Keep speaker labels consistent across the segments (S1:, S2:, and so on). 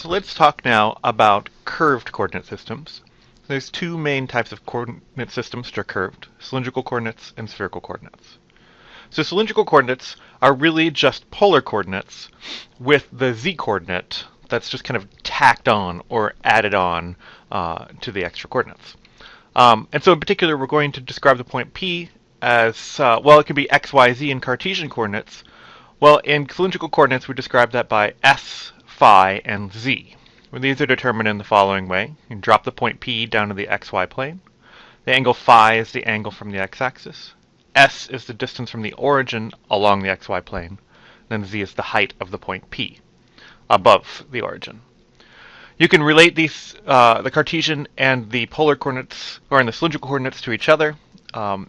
S1: So let's talk now about curved coordinate systems. There's two main types of coordinate systems that are curved: cylindrical coordinates and spherical coordinates. So cylindrical coordinates are really just polar coordinates with the z-coordinate that's just kind of tacked on or added on to the extra coordinates. And so in particular, we're going to describe the point P as, well, it can be x, y, z in Cartesian coordinates. Well, in cylindrical coordinates, we describe that by s, phi, and z. Well, these are determined in the following way. You can drop the point P down to the xy plane. The angle phi is the angle from the x-axis. S is the distance from the origin along the xy plane. Then z is the height of the point P above the origin. You can relate these, the Cartesian and the polar coordinates, or in the cylindrical coordinates, to each other.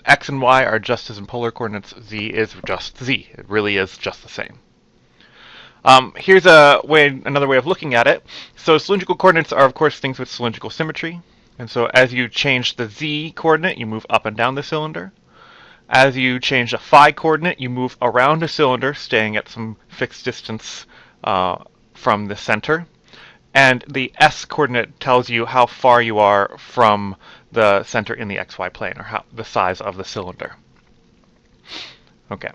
S1: X and y are just as in polar coordinates. Z is just z. It really is just the same. Here's another way of looking at it. So cylindrical coordinates are, of course, things with cylindrical symmetry. And so as you change the z coordinate, you move up and down the cylinder. As you change the phi coordinate, you move around the cylinder, staying at some fixed distance from the center. And the s coordinate tells you how far you are from the center in the xy plane, or the size of the cylinder. Okay.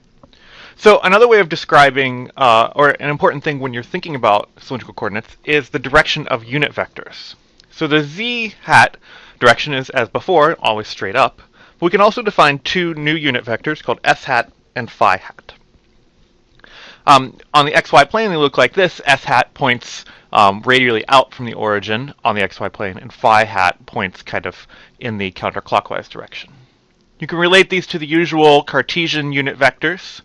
S1: So another way of describing, or an important thing when you're thinking about cylindrical coordinates, is the direction of unit vectors. So the z hat direction is, as before, always straight up. But we can also define two new unit vectors called s hat and phi hat. On the xy plane, they look like this. S hat points radially out from the origin on the xy plane, and phi hat points kind of in the counterclockwise direction. You can relate these to the usual Cartesian unit vectors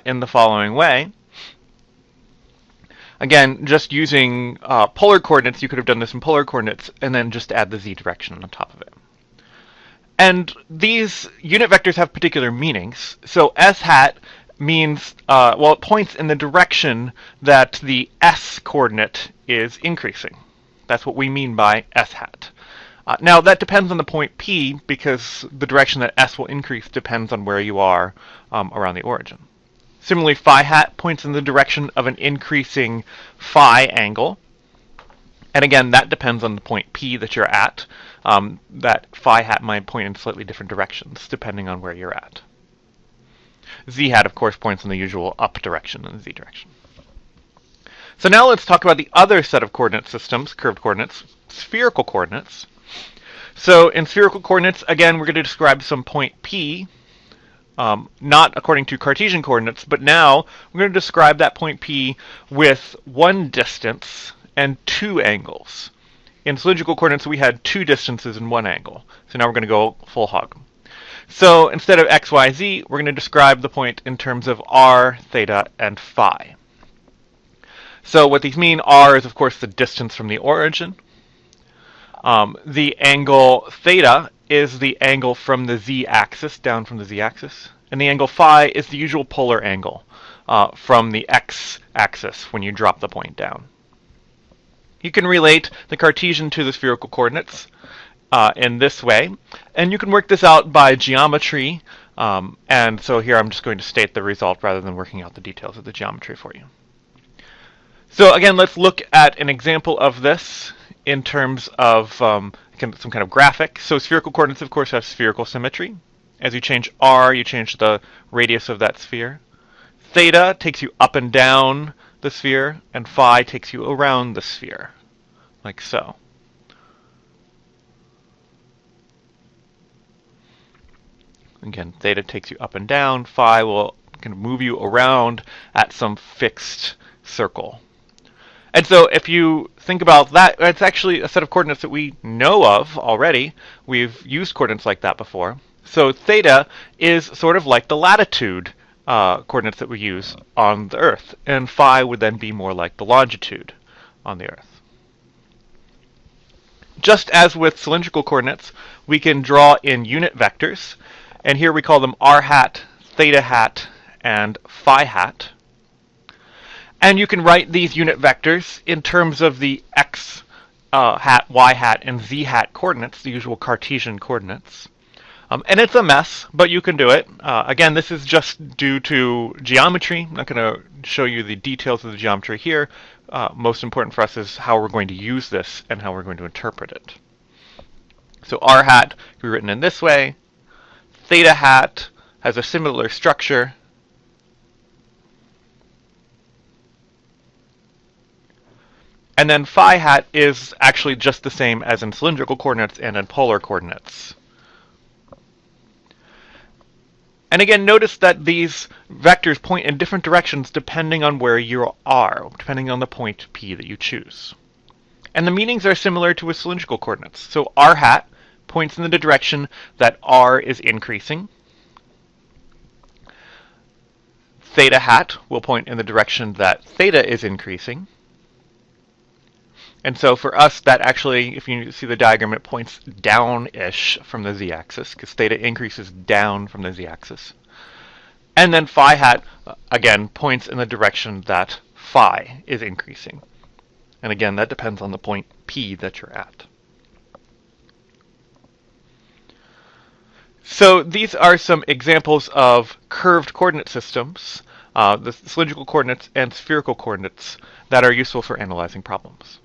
S1: in the following way. Again, just using polar coordinates, you could have done this in polar coordinates, and then just add the z direction on top of it. And these unit vectors have particular meanings. So s hat means, well, it points in the direction that the s coordinate is increasing. That's what we mean by s hat. Now, that depends on the point P, because the direction that s will increase depends on where you are around the origin. Similarly, phi hat points in the direction of an increasing phi angle. And again, that depends on the point P that you're at. That phi hat might point in slightly different directions, depending on where you're at. Z hat, of course, points in the usual up direction in the z direction. So now let's talk about the other set of coordinate systems, curved coordinates, spherical coordinates. So in spherical coordinates, again, we're going to describe some point P, not according to Cartesian coordinates, but now we're going to describe that point P with one distance and two angles. In cylindrical coordinates, we had two distances and one angle. So now we're going to go full hog. So instead of x, y, z, we're going to describe the point in terms of r, theta, and phi. So what these mean, r is, of course, the distance from the origin. The angle theta is the angle from the z-axis, down from the z-axis. And the angle phi is the usual polar angle from the x-axis when you drop the point down. You can relate the Cartesian to the spherical coordinates in this way. And you can work this out by geometry. And so here I'm just going to state the result rather than working out the details of the geometry for you. So again, let's look at an example of this in terms of some kind of graphic. So spherical coordinates, of course, have spherical symmetry. As you change r, you change the radius of that sphere. Theta takes you up and down the sphere, and phi takes you around the sphere, like so. Again, theta takes you up and down. Phi will kind of move you around at some fixed circle. And so if you think about that, it's actually a set of coordinates that we know of already. We've used coordinates like that before. So theta is sort of like the latitude coordinates that we use on the Earth. And phi would then be more like the longitude on the Earth. Just as with cylindrical coordinates, we can draw in unit vectors. And here we call them r hat, theta hat, and phi hat. And you can write these unit vectors in terms of the x hat, y hat, and z hat coordinates, the usual Cartesian coordinates. And it's a mess, but you can do it. Again, this is just due to geometry. I'm not going to show you the details of the geometry here. most important for us is how we're going to use this and how we're going to interpret it. So r hat can be written in this way. Theta hat has a similar structure. And then phi hat is actually just the same as in cylindrical coordinates and in polar coordinates. And again, notice that these vectors point in different directions depending on where you are, depending on the point P that you choose. And the meanings are similar to with cylindrical coordinates. So r hat points in the direction that r is increasing. Theta hat will point in the direction that theta is increasing. And so for us, that actually, if you see the diagram, it points down-ish from the z-axis, because theta increases down from the z-axis. And then phi hat, again, points in the direction that phi is increasing. And again, that depends on the point P that you're at. So these are some examples of curved coordinate systems, the cylindrical coordinates and spherical coordinates, that are useful for analyzing problems.